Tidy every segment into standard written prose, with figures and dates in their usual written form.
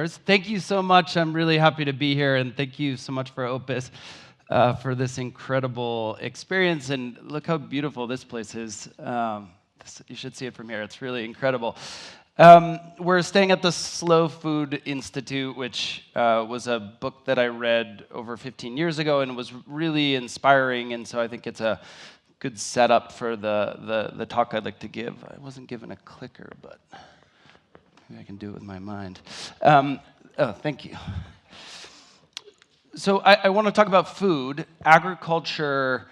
Thank you so much. I'm really happy to be here, and thank you so much for Opus for this incredible experience. And look how beautiful this place is. You should see it from here. It's really incredible. We're staying at the Slow Food Institute, which was a book that I read over 15 years ago and was really inspiring. And so I think it's a good setup for the talk I'd like to give. I wasn't given a clicker, but maybe I can do it with my mind. Thank you. So I want to talk about food. Agriculture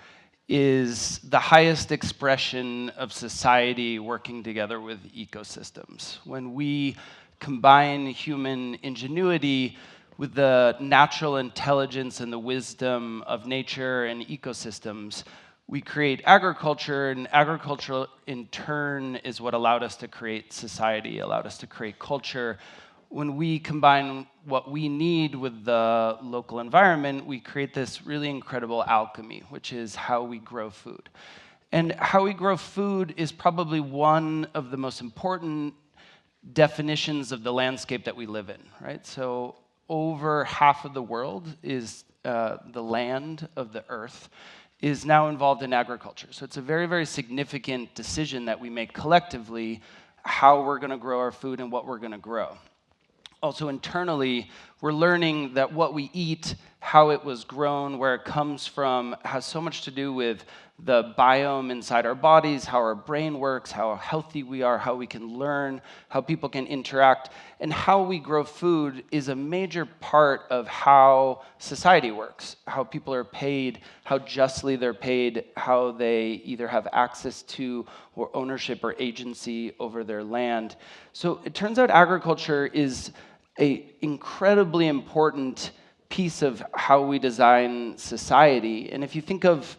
is the highest expression of society working together with ecosystems. When we combine human ingenuity with the natural intelligence and the wisdom of nature and ecosystems, we create agriculture, and agriculture in turn is what allowed us to create society, allowed us to create culture. When we combine what we need with the local environment, we create this really incredible alchemy, which is how we grow food. And how we grow food is probably one of the most important definitions of the landscape that we live in, right? So over half of the world is the land of the earth is now involved in agriculture. So it's a very, very significant decision that we make collectively, how we're going to grow our food and what we're going to grow. Also internally, we're learning that what we eat, how it was grown, where it comes from, has so much to do with the biome inside our bodies, how our brain works, how healthy we are, how we can learn, how people can interact, and how we grow food is a major part of how society works, how people are paid, how justly they're paid, how they either have access to or ownership or agency over their land. So it turns out agriculture is an incredibly important piece of how we design society. And if you think of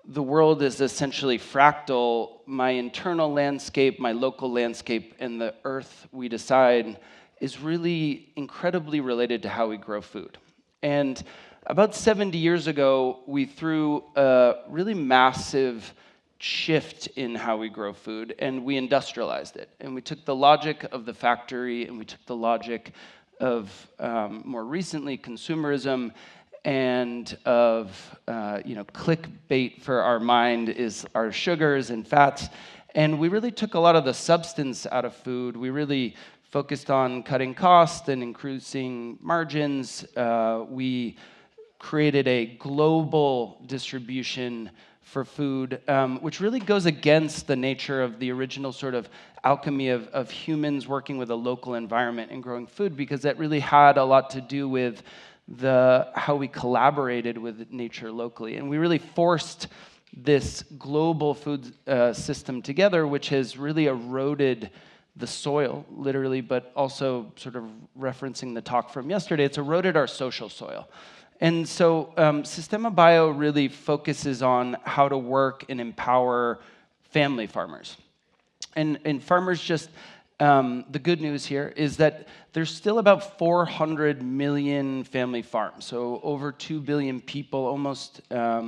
the world as essentially fractal, my internal landscape, my local landscape, and the earth we decide is really incredibly related to how we grow food. And about 70 years ago, we threw a really massive shift in how we grow food, and we industrialized it. And we took the logic of the factory, and we took the logic of, more recently, consumerism, and of clickbait for our mind is our sugars and fats. And we really took a lot of the substance out of food. We really focused on cutting costs and increasing margins. We created a global distribution for food, which really goes against the nature of the original sort of alchemy of humans working with a local environment and growing food, because that really had a lot to do with how we collaborated with nature locally. And we really forced this global food system together, which has really eroded the soil, literally, but also sort of referencing the talk from yesterday, it's eroded our social soil. And so Sistema.bio really focuses on how to work and empower family farmers. And farmers just, the good news here is that there's still about 400 million family farms. So over 2 billion people, almost a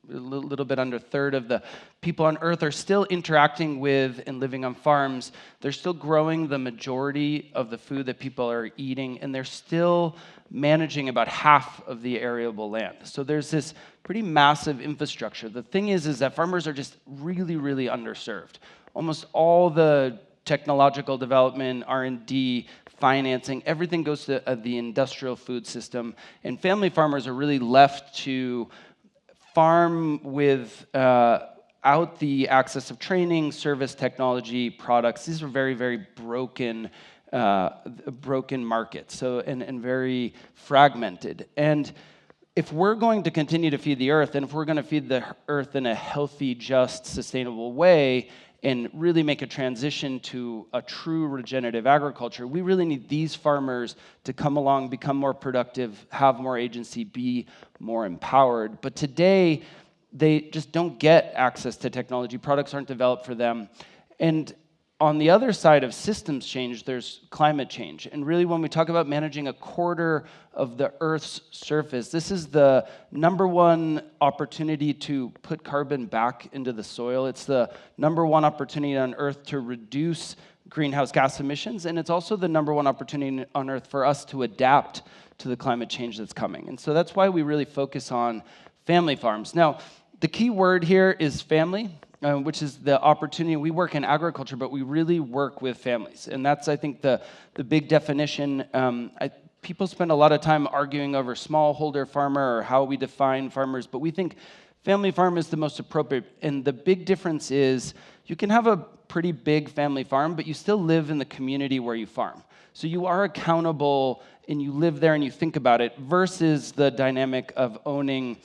little bit under a third of the people on Earth are still interacting with and living on farms. They're still growing the majority of the food that people are eating, and they're still managing about half of the arable land. So there's this pretty massive infrastructure. The thing is that farmers are just really, really underserved. Almost all the technological development, R&D, financing, everything goes to the industrial food system, and family farmers are really left to farm without the access of training, service, technology, products. These are very, very broken markets, and very fragmented. And if we're going to continue to feed the earth, and if we're going to feed the earth in a healthy, just, sustainable way, and really make a transition to a true regenerative agriculture, we really need these farmers to come along, become more productive, have more agency, be more empowered. But today, they just don't get access to technology. Products aren't developed for them. And on the other side of systems change, there's climate change. And really, when we talk about managing a quarter of the Earth's surface, this is the #1 opportunity to put carbon back into the soil. It's the #1 opportunity on Earth to reduce greenhouse gas emissions, and it's also the #1 opportunity on Earth for us to adapt to the climate change that's coming. And so that's why we really focus on family farms. Now, the key word here is family, which is the opportunity. We work in agriculture, but we really work with families. And that's, I think, the big definition. People spend a lot of time arguing over smallholder farmer or how we define farmers, but we think family farm is the most appropriate. And the big difference is you can have a pretty big family farm, but you still live in the community where you farm. So you are accountable and you live there and you think about it, versus the dynamic of owning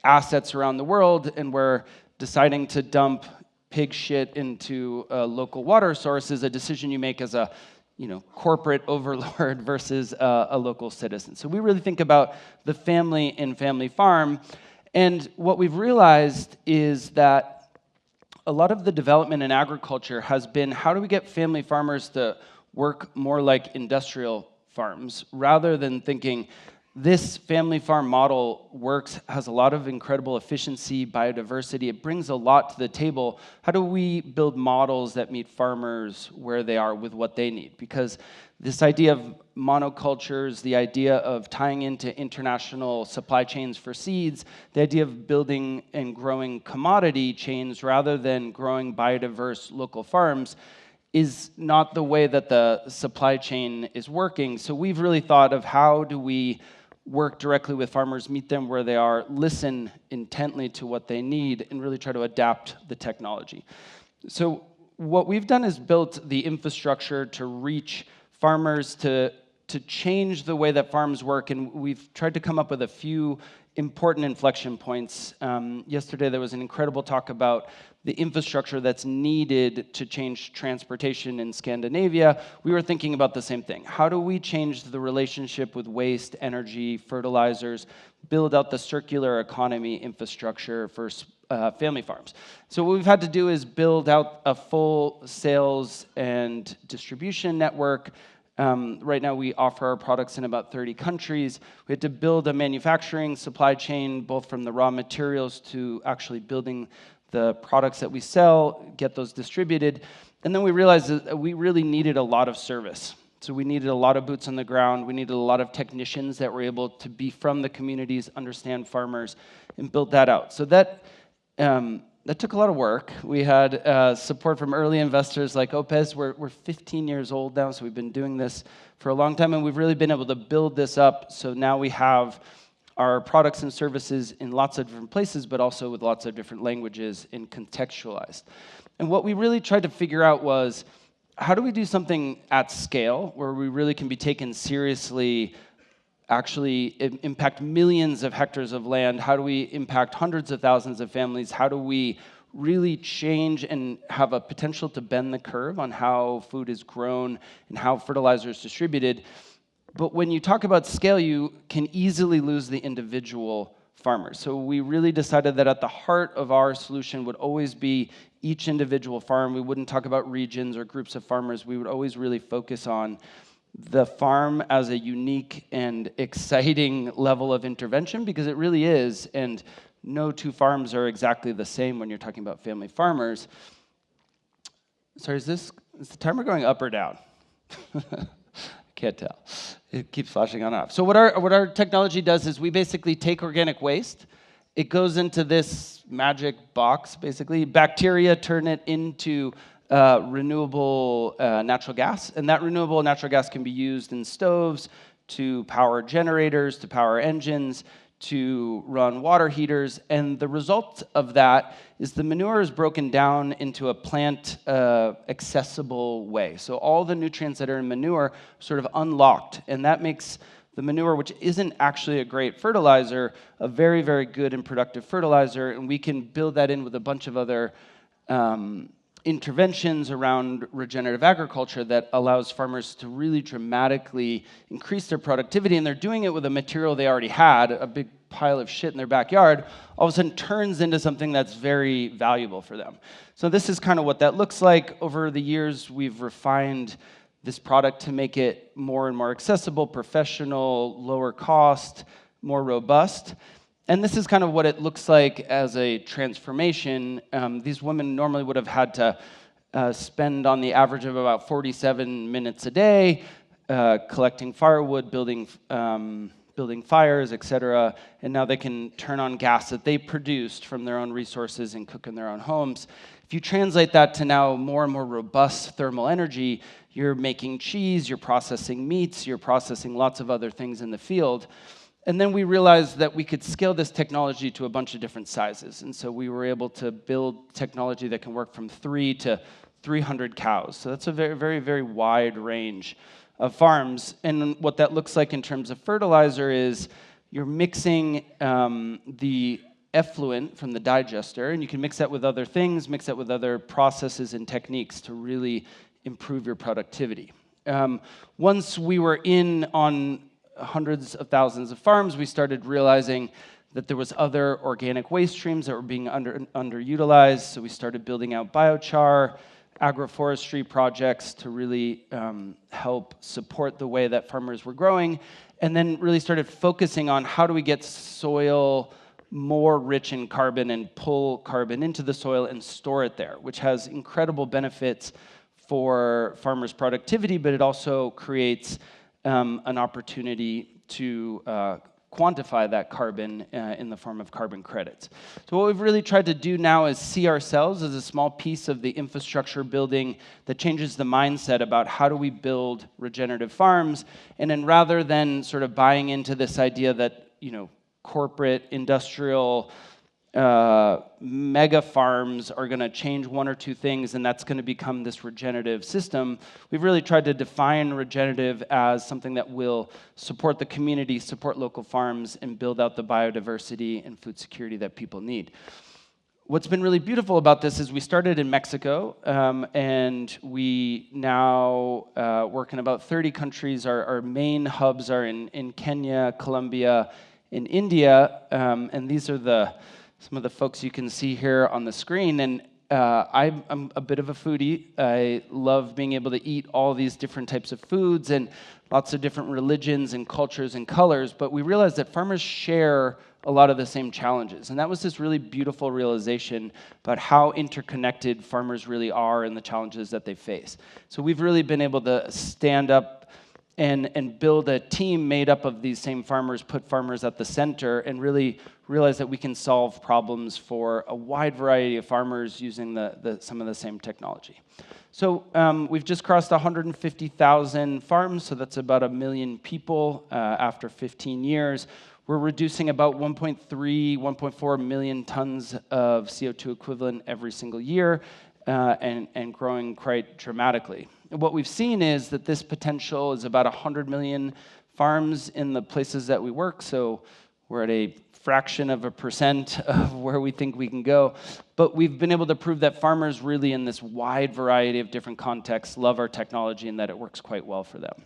assets around the world and where deciding to dump pig shit into a local water source is a decision you make as a corporate overlord versus a local citizen. So we really think about the family and family farm. And what we've realized is that a lot of the development in agriculture has been, how do we get family farmers to work more like industrial farms, rather than thinking this family farm model works, has a lot of incredible efficiency, biodiversity, it brings a lot to the table. How do we build models that meet farmers where they are with what they need? Because this idea of monocultures, the idea of tying into international supply chains for seeds, the idea of building and growing commodity chains rather than growing biodiverse local farms, is not the way that the supply chain is working. So we've really thought of how do we work directly with farmers, meet them where they are, listen intently to what they need, and really try to adapt the technology. So what we've done is built the infrastructure to reach farmers, to change the way that farms work, and we've tried to come up with a few important inflection points. Yesterday there was an incredible talk about the infrastructure that's needed to change transportation in Scandinavia. We were thinking about the same thing. How do we change the relationship with waste, energy, fertilizers, build out the circular economy infrastructure for family farms? So what we've had to do is build out a full sales and distribution network. Right now we offer our products in about 30 countries. We had to build a manufacturing supply chain, both from the raw materials to actually building the products that we sell, get those distributed. And then we realized that we really needed a lot of service. So we needed a lot of boots on the ground. We needed a lot of technicians that were able to be from the communities, understand farmers, and build that out. So that took a lot of work. We had support from early investors like Opez. We're 15 years old now, so we've been doing this for a long time, and we've really been able to build this up. So now we have our products and services in lots of different places, but also with lots of different languages and contextualized. And what we really tried to figure out was, how do we do something at scale where we really can be taken seriously, actually impact millions of hectares of land? How do we impact hundreds of thousands of families? How do we really change and have a potential to bend the curve on how food is grown and how fertilizer is distributed? But when you talk about scale, you can easily lose the individual farmers. So we really decided that at the heart of our solution would always be each individual farm. We wouldn't talk about regions or groups of farmers. We would always really focus on the farm as a unique and exciting level of intervention, because it really is, and no two farms are exactly the same when you're talking about family farmers. Sorry, is the timer going up or down? Can't tell. It keeps flashing on and off. So what our technology does is we basically take organic waste. It goes into this magic box, basically. Bacteria turn it into renewable natural gas, and that renewable natural gas can be used in stoves, to power generators, to power engines, to run water heaters, and the result of that is the manure is broken down into a plant accessible way. So all the nutrients that are in manure are sort of unlocked, and that makes the manure, which isn't actually a great fertilizer, a very, very good and productive fertilizer, and we can build that in with a bunch of other interventions around regenerative agriculture that allows farmers to really dramatically increase their productivity, and they're doing it with a material they already had, a big pile of shit in their backyard, all of a sudden turns into something that's very valuable for them. So this is kind of what that looks like. Over the years, we've refined this product to make it more and more accessible, professional, lower cost, more robust. And this is kind of what it looks like as a transformation. These women normally would have had to spend on the average of about 47 minutes a day collecting firewood, building fires, etc. And now they can turn on gas that they produced from their own resources and cook in their own homes. If you translate that to now more and more robust thermal energy, you're making cheese, you're processing meats, you're processing lots of other things in the field. And then we realized that we could scale this technology to a bunch of different sizes. And so we were able to build technology that can work from 3 to 300 cows. So that's a very, very, very wide range of farms. And what that looks like in terms of fertilizer is you're mixing the effluent from the digester, and you can mix that with other things, mix that with other processes and techniques to really improve your productivity. Once we were in on hundreds of thousands of farms, we started realizing that there was other organic waste streams that were being underutilized, so we started building out biochar, agroforestry projects to really help support the way that farmers were growing, and then really started focusing on how do we get soil more rich in carbon and pull carbon into the soil and store it there, which has incredible benefits for farmers' productivity, but it also creates an opportunity to quantify that carbon in the form of carbon credits. So what we've really tried to do now is see ourselves as a small piece of the infrastructure building that changes the mindset about how do we build regenerative farms, and then rather than sort of buying into this idea that, you know, corporate industrial mega farms are going to change one or two things and that's going to become this regenerative system, we've really tried to define regenerative as something that will support the community, support local farms, and build out the biodiversity and food security that people need. What's been really beautiful about this is we started in Mexico, and we now work in about 30 countries. Our main hubs are in Kenya, Colombia, in India, and these are some of the folks you can see here on the screen. And I'm a bit of a foodie. I love being able to eat all these different types of foods and lots of different religions and cultures and colors, but we realized that farmers share a lot of the same challenges. And that was this really beautiful realization about how interconnected farmers really are and the challenges that they face. So we've really been able to stand up and build a team made up of these same farmers, put farmers at the center, and really realize that we can solve problems for a wide variety of farmers using some of the same technology. So we've just crossed 150,000 farms, so that's about 1 million people after 15 years. We're reducing about 1.3, 1.4 million tons of CO2 equivalent every single year, and growing quite dramatically. And what we've seen is that this potential is about 100 million farms in the places that we work, so we're at a fraction of a percent of where we think we can go. But we've been able to prove that farmers really in this wide variety of different contexts love our technology and that it works quite well for them.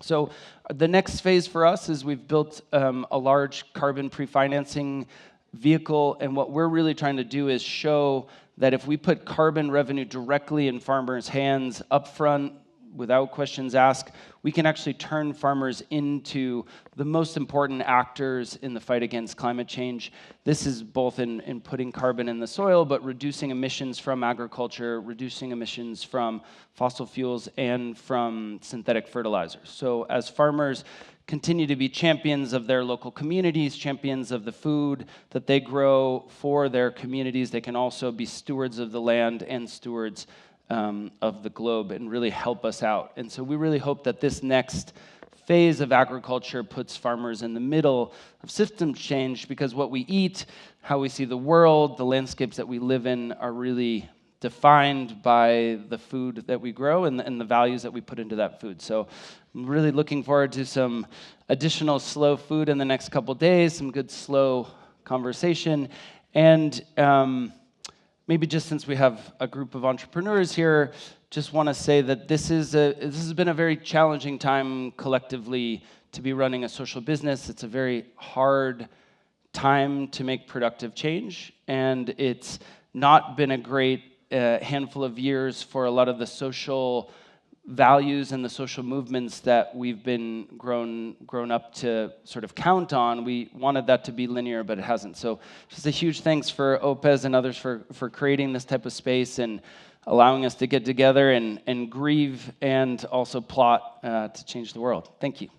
So the next phase for us is we've built a large carbon pre-financing vehicle, and what we're really trying to do is show that if we put carbon revenue directly in farmers' hands upfront, without questions asked, we can actually turn farmers into the most important actors in the fight against climate change. This is both in putting carbon in the soil, but reducing emissions from agriculture, reducing emissions from fossil fuels, and from synthetic fertilizers. So as farmers continue to be champions of their local communities, champions of the food that they grow for their communities, they can also be stewards of the land and stewards of the globe and really help us out. And so we really hope that this next phase of agriculture puts farmers in the middle of systems change, because what we eat, how we see the world, the landscapes that we live in are really defined by the food that we grow and the values that we put into that food. So I'm really looking forward to some additional slow food in the next couple days, some good slow conversation, and maybe just since we have a group of entrepreneurs here, just want to say that this has been a very challenging time collectively to be running a social business. It's a very hard time to make productive change, and it's not been a great handful of years for a lot of the social values and the social movements that we've been grown up to sort of count on. We wanted that to be linear, but it hasn't. So just a huge thanks for Opez and others for creating this type of space and allowing us to get together and grieve and also plot to change the world. Thank you.